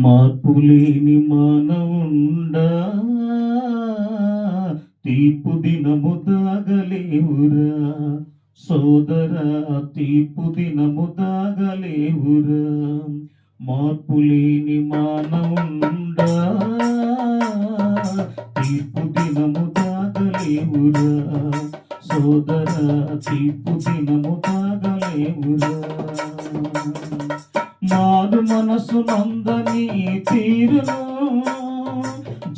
మార్పులేని మానవుండా, తీర్పు దినము దాగలేవురా సోదరా, తీర్పు దినము దాగలేవురా. మార్పులేని మానవుండా, తీర్పు దినము దాగలేవురా సోదరా, తీర్పు దినము దాగలేవురా. మారు మనసు నందని తీరును,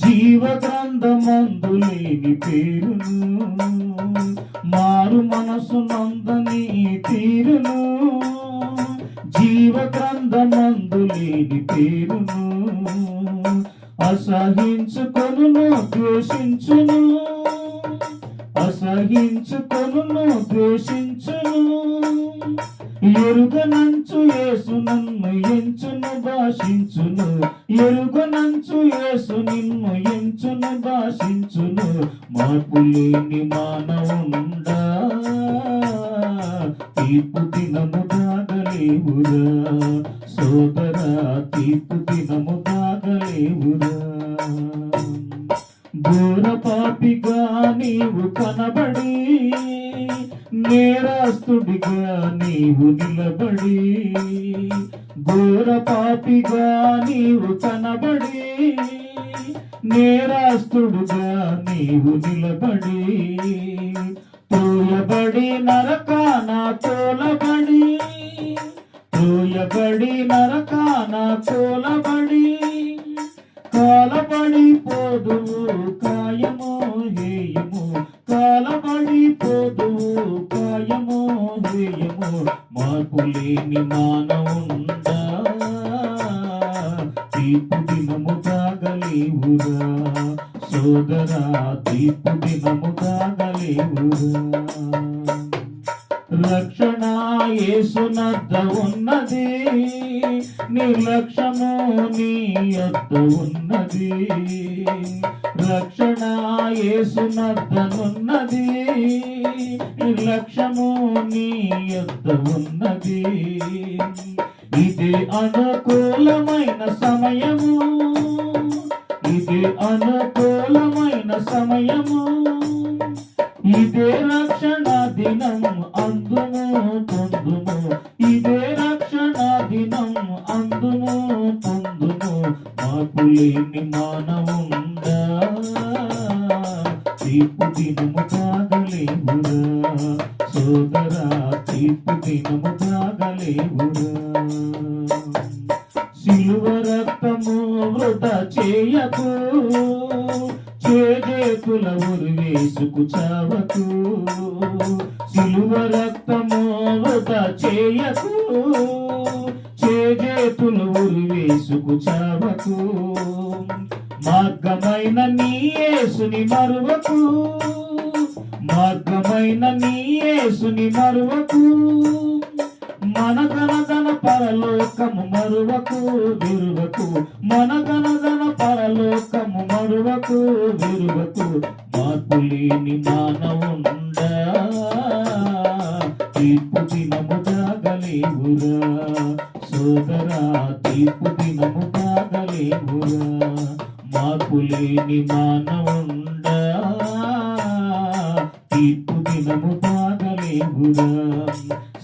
జీవ గ్రంథమందు లేని పేరును. మారు మనసు నందని తీరును, జీవ గ్రంథమందు లేని పేరును. అసహించుకొనును ద్వేషించును, అసహించుకొనును ద్వేషించును. ఎరుగనంచు యేసు నన్ను ఎంచును భాషించును, ఎరుగనంచు యేసు నిన్ను ఎంచును భాషించును. మార్పులేని మానవుండా, తీర్పు దినము దాగలేవురా సోదరా, తీర్పు దినము దాగలేవురా. ఘోర పాపిగా నీవు కనబడి, నేరస్తుడిగా నీవు నిలబడి. ఘోర పాపిగా నీవు కనబడి, నేరస్తుడుగా నీవు నిలబడి. తోయబడి నరకాన తోలబడి, తోయబడి నరకాన తోలబడి. కాలబడి పోదువు కాయమో హేయము, కాలబడి పోదువు కాయమో హేయము. మార్పులేని మానవుండా, తీర్పు దినము దాగలేవురా సోదరా, తీర్పు దినము దాగలేవురా. రక్షణ యేసునద్ద ఉన్నది, నిర్లక్ష్యము నీ యొద్ద ఉన్నది. రక్షణ యేసునద్దనున్నది, నిర్లక్ష్యము నీ యొద్ద ఉన్నది. ఇది అనుకూలమైన సమయము, ఇది అనుకూలమైన సమయము. ఇదే రక్షణ దినం అందుము పొందుము, ఇదే రక్షణ దినం అందుము పొందుము. మార్పులేని మానవుండా, తీర్పు దినము దాగలేవురా సోదరా, తీర్పు దినము దాగలేవురా. సిలువ రక్తము వృధా చేయకు, చేతుల ఉరివేసుకు చావకు. సిలువ రక్తము వృధా చేయకు, చేతుల ఉరివేసుకు చావకు. మార్గమైన నీ యేసుని మరువకు, మార్గమైన నీ యేసుని మరువకు. మనగనగన పరలోకము మరువకు విరువకు, మనగనగన పరలోకము మరువకు విరువకు. మార్పులేని మానవుండా, తీర్పు దినము దాగలేవురా సోదరా, తీర్పు దినము దాగలేవురా. మార్పులేని మానవుండా, తీర్పు దినము దాగలేవురా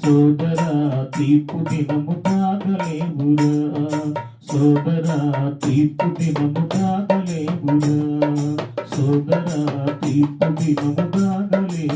సోదరా, తీర్పు దినము దాగలేవురా సోదరా, తీర్పు దినము దాగలేవురా సోదరా, తీర్పు దినము దాగలేవురా.